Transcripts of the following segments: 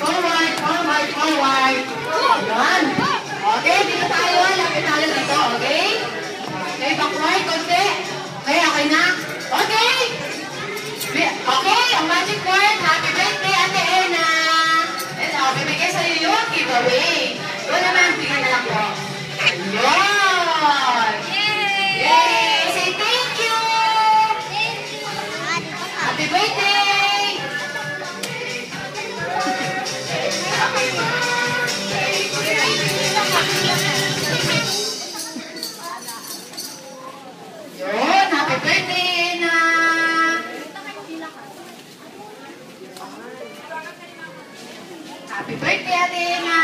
Forward, forward, forward. Ayan. Okay, dito tayo. Lapit tayo dito, okay? Okay, backward, konti. Okay, okay na? Okay. Okay, ang magic word. Happy birthday, Ate Ena. And okay, bigay sa'yo yung giveaway. Doon naman, bigay na lang po. Ayun. Yay! Say thank you. Happy birthday. Yun, happy birthday na. Happy birthday, Athena.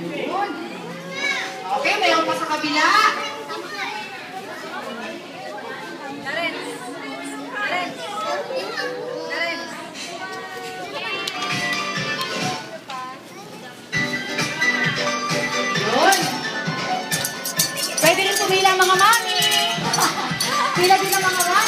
Yun. Okay, mayroon pa sa kabila. Pwede rin pumila mga mami. Pila din ang mga mami.